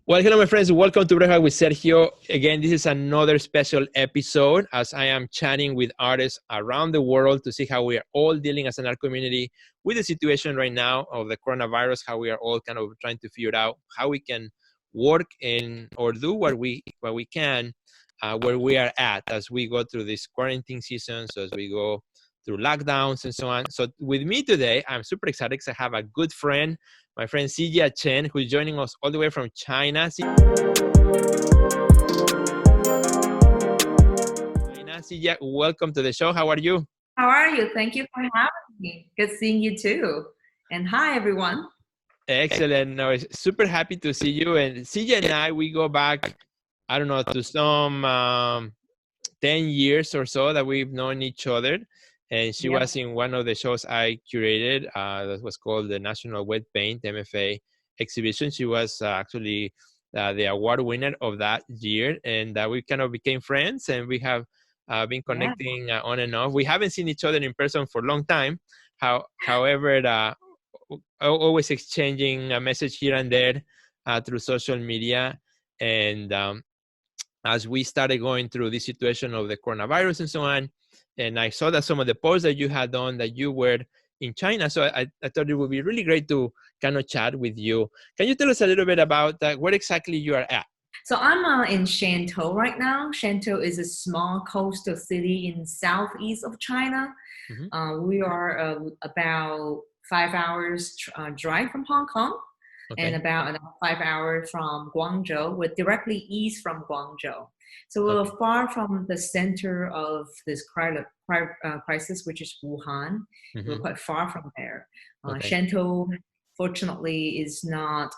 Well, hello, my friends. Welcome to Breakfast with Sergio. Again, this is another special episode as I am chatting with artists around the world to see how we are all dealing as an art community with the situation right now of the coronavirus, how we are all kind of trying to figure out how we can work in or do what we can where we are at as we go through this quarantine season, so as we go through lockdowns and so on. So with me today, I'm super excited because I have a good friend, my friend Sijia Chen, who's joining us all the way from China. Sijia, welcome to the show. How are you? How are you? Thank you for having me. Good seeing you too. And hi, everyone. Excellent. No, super happy to see you. And Sijia and I, we go back, I don't know, to some 10 years or so that we've known each other. And she was in one of the shows I curated that was called the National Wet Paint MFA exhibition. She was actually the award winner of that year. And we kind of became friends, and we have been connecting on and off. We haven't seen each other in person for a long time. However, always exchanging a message here and there through social media. And as we started going through this situation of the coronavirus and so on, and I saw that some of the posts that you had done that you were in China. So I thought it would be really great to kind of chat with you. Can you tell us a little bit about where exactly you are at? So I'm in Shantou right now. Shantou is a small coastal city in southeast of China. Mm-hmm. We are about 5 hours drive from Hong Kong. Okay. And about 5 hours from Guangzhou. We're directly east from Guangzhou. So we're far from the center of this crisis, which is Wuhan. Mm-hmm. We're quite far from there. Shantou, fortunately, is not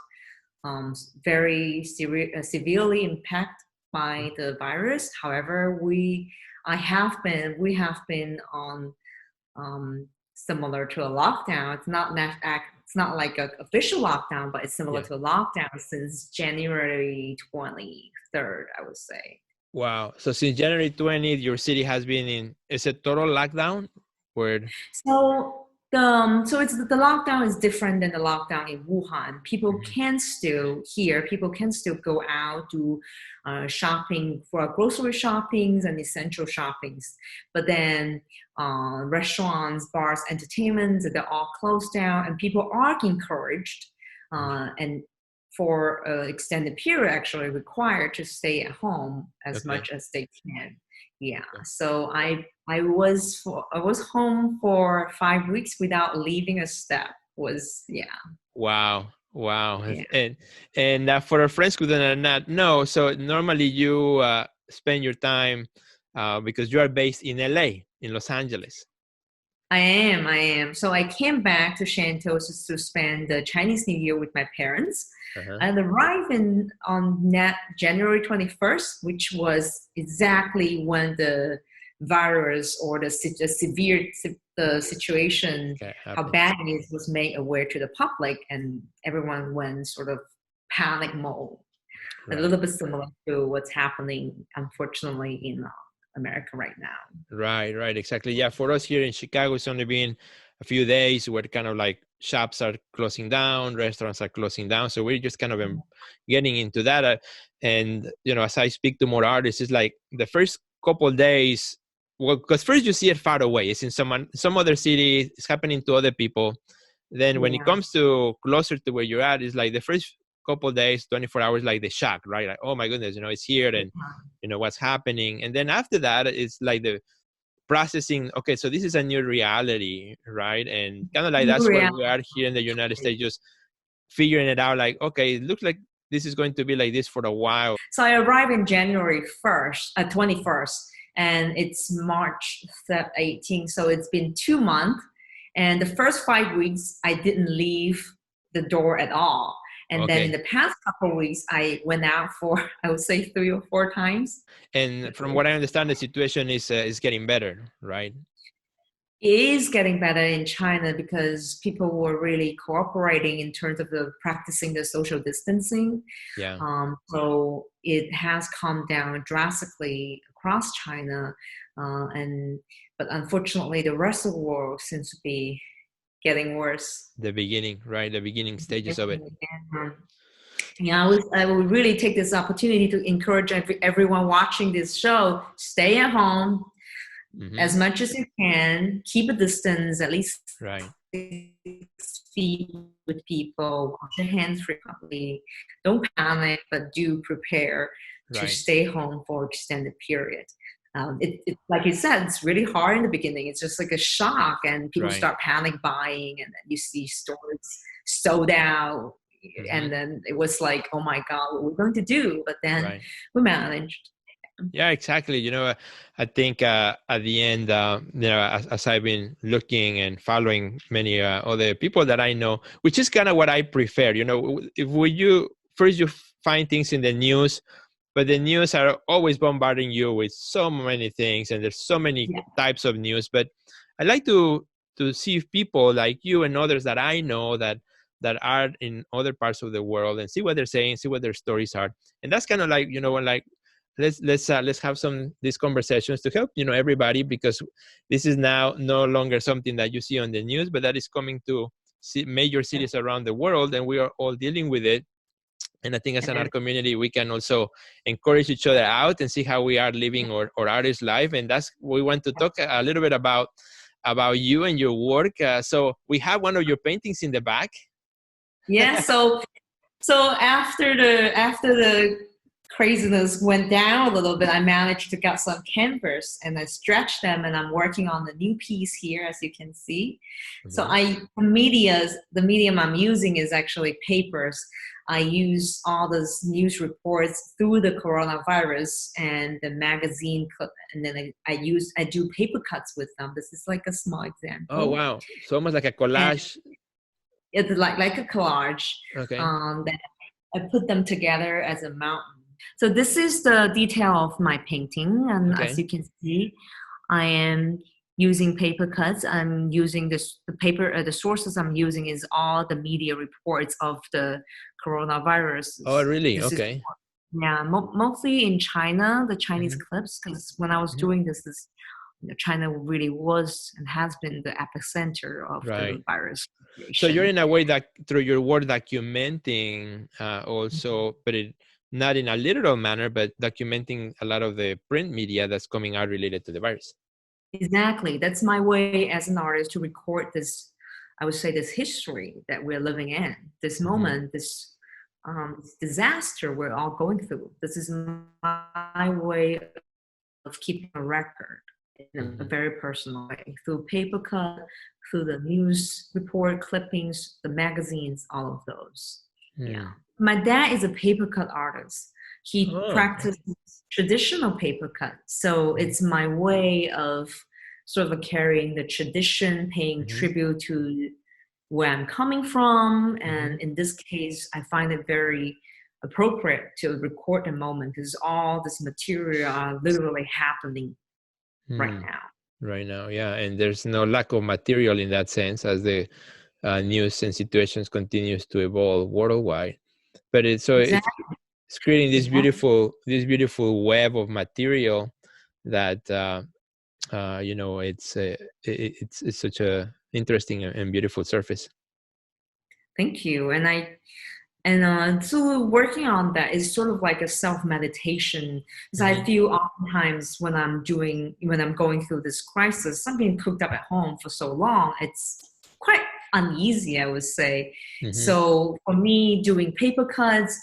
very severely impacted by the virus. However, we have been on similar to a lockdown. It's not like an official lockdown, but it's similar to a lockdown since January 23rd, I would say. Wow. So since January 20th, your city has been is it total lockdown? So it's the lockdown is different than the lockdown in Wuhan. People can still go out, do shopping for grocery shoppings and essential shoppings. But then restaurants, bars, entertainments, they're all closed down, and people are encouraged and for an extended period actually required to stay at home as much as they can. Yeah. So I was home for 5 weeks without leaving a step. Wow. Yeah. And for our friends who do not know, so normally you spend your time because you are based in LA, in Los Angeles. I am. So I came back to Shantou to spend the Chinese New Year with my parents. I arrived on January 21st, which was exactly when the virus or the situation, how bad it is, was made aware to the public, and everyone went sort of panic mode. Right. A little bit similar to what's happening, unfortunately, in America right now. Right, exactly. Yeah, for us here in Chicago, it's only been a few days where kind of like shops are closing down, restaurants are closing down. So we're just kind of getting into that. And, as I speak to more artists, it's like the first couple of days, well, because first you see it far away. It's in some other city, it's happening to other people. Then when it comes to closer to where you're at, it's like the first couple of days, 24 hours, like the shock, right? Like, oh my goodness, it's here and, what's happening. And then after that, it's like the processing, okay, so this is a new reality, right? And kind of like that's where we are here in the United States, just figuring it out like, okay, it looks like this is going to be like this for a while. So I arrived in January 21st, and it's March 18th. So it's been 2 months. And the first 5 weeks, I didn't leave the door at all. And then in the past couple of weeks, I went out for, I would say, 3 or 4 times. And from what I understand, the situation is getting better, right? It is getting better in China because people were really cooperating in terms of practicing the social distancing. Yeah. So it has calmed down drastically across China. But unfortunately, the rest of the world seems to be getting worse. The beginning, right? The beginning stages of it. Yeah, I will really take this opportunity to encourage everyone watching this show, stay at home as much as you can, keep a distance, at least Right. 6 feet with people, wash your hands frequently. Don't panic, but do prepare to Right. stay home for extended period. It like you said, it's really hard in the beginning. It's just like a shock, and people Right. start panic buying, and then you see stores sold out, and then it was like, oh my god, what are we going to do? But then Right. we managed. Yeah, exactly. I think at the end, as I've been looking and following many other people that I know, which is kind of what I prefer. If you find things in the news, but the news are always bombarding you with so many things, and there's so many types of news. But I like to see people like you and others that I know that are in other parts of the world, and see what they're saying, see what their stories are. And that's kind of like, like, let's have these conversations to help everybody, because this is now no longer something that you see on the news, but that is coming to major cities around the world, and we are all dealing with it. And I think as an art community, we can also encourage each other out and see how we are living our artist life. And that's we want to talk a little bit about you and your work. So we have one of your paintings in the back. Yeah. So after the craziness went down a little bit, I managed to get some canvas and I stretched them, and I'm working on the new piece here, as you can see. So the medium I'm using is actually papers. I use all those news reports through the coronavirus and the magazine clip, and then I do paper cuts with them. This is like a small example. Oh wow! So almost like a collage. And it's like a collage. Okay. That I put them together as a mountain. So this is the detail of my painting, and as you can see, I am using paper cuts. I'm using the paper. The sources I'm using is all the media reports of the coronavirus. Oh, really? Okay. Mostly in China, the Chinese clips, because when I was doing this, China really was and has been the epicenter of the virus situation. So you're in a way that through your work documenting also, but not in a literal manner, but documenting a lot of the print media that's coming out related to the virus. Exactly. That's my way as an artist to record this, I would say, this history that we're living in, this moment, this disaster we're all going through. This is my way of keeping a record in a very personal way, through paper cut, through the news report clippings, the magazines, all of those. Yeah. My dad is a paper cut artist. He practices traditional paper cut. So it's my way of sort of carrying the tradition, paying tribute to where I'm coming from. And in this case, I find it very appropriate to record the moment, because all this material are literally happening right now. Right now, yeah. And there's no lack of material in that sense, as the news and situations continues to evolve worldwide. But it's creating this beautiful web of material that it's such a interesting and beautiful surface. Thank you. And so working on that is sort of like a self-meditation, because I feel oftentimes when I'm going through this crisis, something cooked up at home for so long, it's quite uneasy, I would say. So for me, doing paper cuts,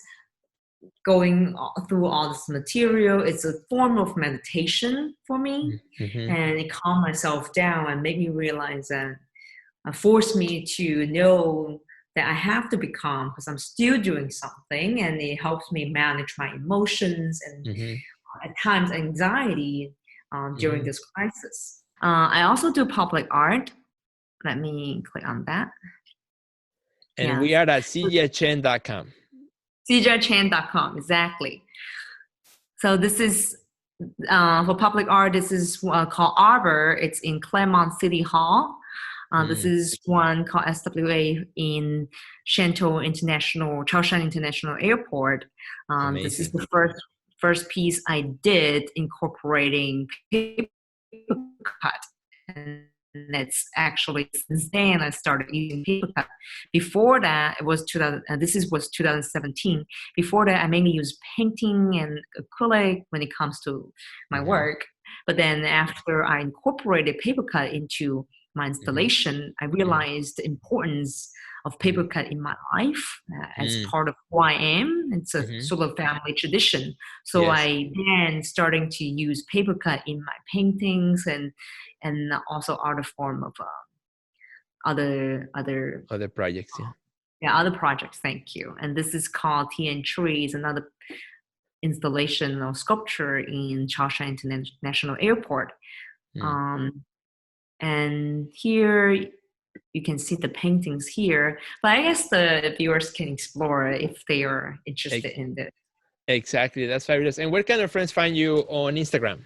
going through all this material, it's a form of meditation for me. And it calmed myself down and made me realize that, forced me to know that I have to be calm, because I'm still doing something, and it helps me manage my emotions and at times anxiety during this crisis. I also do public art. Let me click on that. And we are at sijiachen.com. sijiachen.com, exactly. So this is, for public art, this is called Arbor. It's in Claremont City Hall. This is one called SWA in Shantou Chaoshan International Airport. This is the first piece I did incorporating paper cut. And it's actually since then I started using paper cut. Before that, it was 2000. Was 2017. Before that, I mainly used painting and acrylic when it comes to my work. But then after I incorporated paper cut into my installation, I realized the importance of paper cut in my life as part of who I am. It's a sort of family tradition. So I then starting to use paper cut in my paintings and also other form of other projects. Other projects. Thank you. And this is called Tea and Trees, another installation or sculpture in Chaoshan International Airport. And here you can see the paintings here, but I guess the viewers can explore if they are interested in it. Exactly, that's fabulous. And where can our friends find you on Instagram?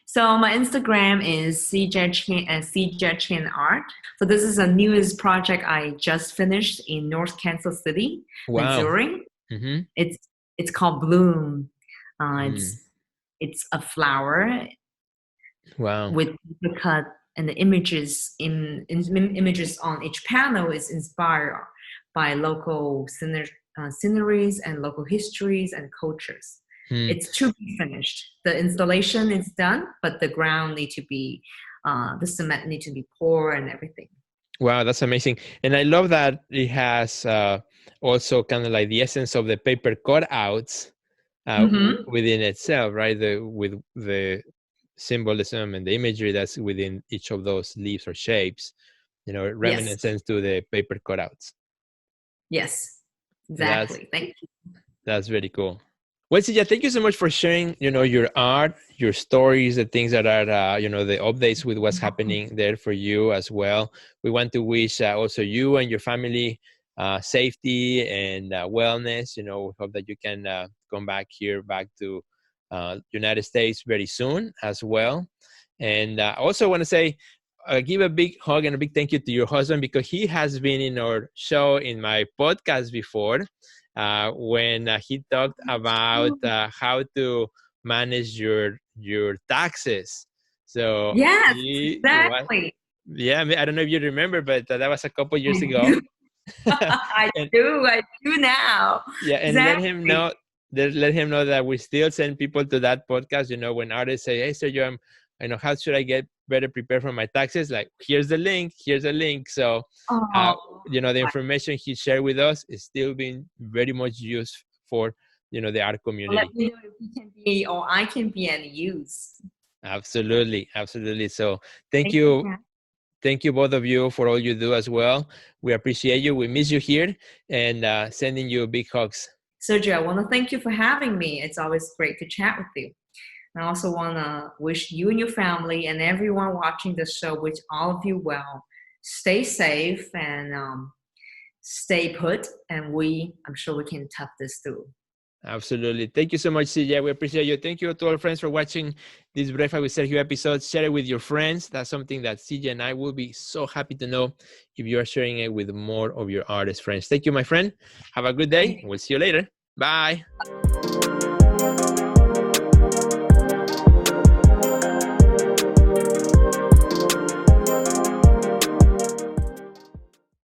So my Instagram is Sijia Chen Art. So this is the newest project I just finished in North Kansas City, Missouri. It's called Bloom. It's a flower. Wow. With paper cut, and the images images on each panel is inspired by local sceneries and local histories and cultures. It's to be finished. The installation is done, but the ground need to be, the cement need to be poured and everything. Wow, that's amazing. And I love that it has also kind of like the essence of the paper cutouts within itself, right? With the symbolism and the imagery that's within each of those leaves or shapes, reminiscence to the paper cutouts. Yes, exactly. Thank you. That's very cool. Well, Sijia, thank you so much for sharing, your art, your stories, the things that are, the updates with what's happening there for you as well. We want to wish also you and your family safety and wellness. We hope that you can come back to United States very soon as well. And I also want to say, give a big hug and a big thank you to your husband, because he has been in our show, in my podcast before, when he talked about how to manage your taxes. So yes, exactly. I don't know if you remember, but that was a couple years ago. I do now. Yeah, and exactly. Let him know that we still send people to that podcast. When artists say, "Hey, Sergio, how should I get better prepared for my taxes?" Like, here's the link. So, the information he shared with us is still being very much used for, the art community. Let me know if he can be, or I can be any use. Absolutely. So thank you. Thank you, both of you, for all you do as well. We appreciate you. We miss you here, and sending you big hugs. Sergio, I want to thank you for having me. It's always great to chat with you. I also want to wish you and your family and everyone watching the show, wish all of you well. Stay safe and stay put, and I'm sure we can tough this through. Absolutely. Thank you so much, Sijia. We appreciate you. Thank you to all friends for watching this Breakfast with Sergio episode. Share it with your friends. That's something that Sijia and I will be so happy to know if you are sharing it with more of your artist friends. Thank you, my friend. Have a good day. We'll see you later. Bye.